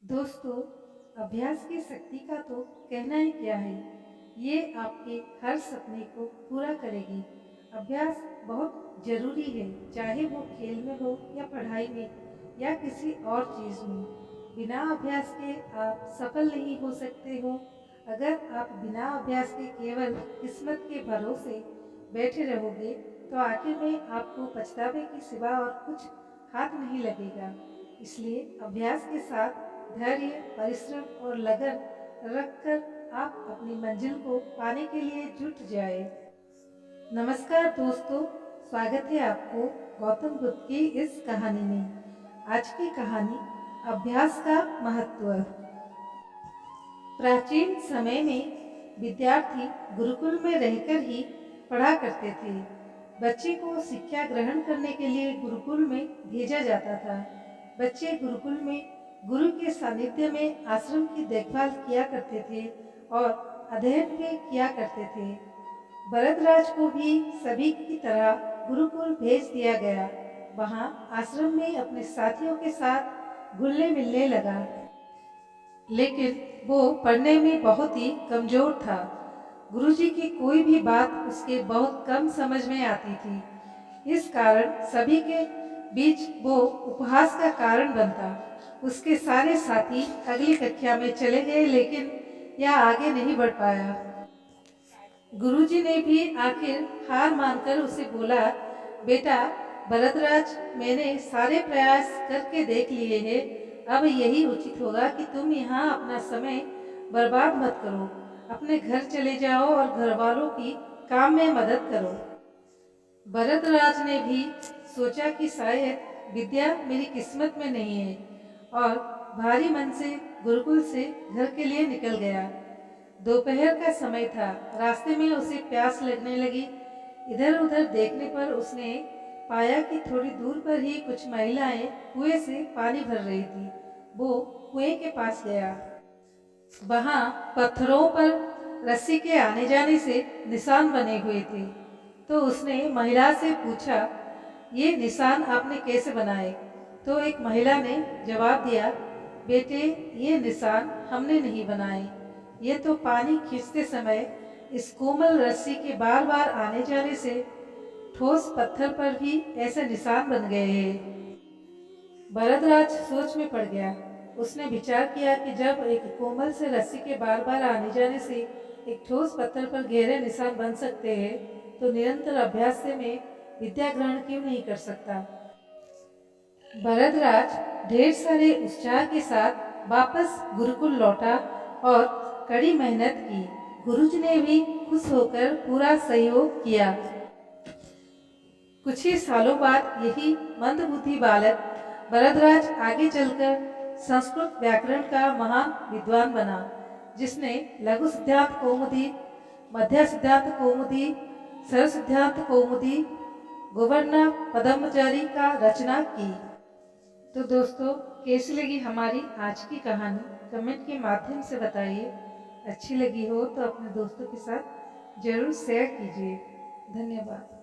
दोस्तों, अभ्यास की शक्ति का तो कहना ही क्या है। ये आपके हर सपने को पूरा करेगी। अभ्यास बहुत ज़रूरी है, चाहे वो खेल में हो या पढ़ाई में या किसी और चीज़ में। बिना अभ्यास के आप सफल नहीं हो सकते हो। अगर आप बिना अभ्यास के केवल किस्मत के भरोसे बैठे रहोगे, तो आखिर में आपको पछतावे के सिवा और कुछ हाथ नहीं लगेगा। इसलिए अभ्यास के साथ धैर्य, परिश्रम और लगन रखकर आप अपनी मंजिल को पाने के लिए जुट जाए। नमस्कार दोस्तों, स्वागत है आपको गौतम बुद्ध की इस कहानी में। आज की कहानी अभ्यास का महत्व। प्राचीन समय में विद्यार्थी गुरुकुल में रहकर ही पढ़ा करते थे। बच्चे को शिक्षा ग्रहण करने के लिए गुरुकुल में भेजा जाता था। बच्चे गुरुकुल में गुरु के सानिध्य में आश्रम की देखभाल किया करते थे और अध्ययन भी किया करते थे। भरद्वाज को भी सभी की तरह गुरुकुल भेज दिया गया। वहाँ आश्रम में अपने साथियों के साथ घुलने मिलने लगा, लेकिन वो पढ़ने में बहुत ही कमजोर था। गुरुजी की कोई भी बात उसके बहुत कम समझ में आती थी। इस कारण सभी के बीच वो उपहास का कारण बनता। उसके सारे साथी अगली कक्षा में चले गए, लेकिन यह आगे नहीं बढ़ पाया। गुरुजी ने भी आखिर हार मानकर उसे बोला, बेटा भरद्वाज, मैंने सारे प्रयास करके देख लिए हैं। अब यही उचित होगा कि तुम यहाँ अपना समय बर्बाद मत करो। अपने घर चले जाओ और घर वालों की काम में मदद करो। भरद्वाज ने भी सोचा कि शायद विद्या मेरी किस्मत में नहीं है, और भारी मन से गुरुकुल से घर के लिए निकल गया। दोपहर का समय था। रास्ते में उसे प्यास लगने लगी। इधर उधर देखने पर उसने पाया कि थोड़ी दूर पर ही कुछ महिलाएं कुएं से पानी भर रही थी। वो कुएं के पास गया। वहां पत्थरों पर रस्सी के आने जाने से निशान बने हुए थे। तो उसने महिला से पूछा, ये निशान आपने कैसे बनाए? तो एक महिला ने जवाब दिया, बेटे, ये निशान हमने नहीं बनाए। ये तो पानी खींचते समय इस कोमल रस्सी के बार बार आने जाने से ठोस पत्थर पर भी ऐसे निशान बन गए हैं। भरद्वाज सोच में पड़ गया। उसने विचार किया कि जब एक कोमल से रस्सी के बार बार आने जाने से एक ठोस पत्थर पर गहरे निशान बन सकते हैं, तो निरंतर अभ्यास से मैं विद्या ग्रहण क्यों नहीं कर सकता। भरद्वाज ढेर सारे उत्साह के साथ वापस गुरुकुल लौटा और कड़ी मेहनत की। गुरुजी ने भी खुश होकर पूरा सहयोग किया। कुछ ही सालों बाद यही मंदबुद्धि बालक भरद्वाज आगे चलकर संस्कृत व्याकरण का महान विद्वान बना, जिसने लघु सिद्धांत कौमुदी, मध्य सिद्धांत कौमुदी, सरल सिद्धांत कौमुदी, गोवर्णा पद्मचारी का रचना की। तो दोस्तों, कैसी लगी हमारी आज की कहानी? कमेंट के माध्यम से बताइए। अच्छी लगी हो तो अपने दोस्तों के साथ जरूर शेयर कीजिए। धन्यवाद।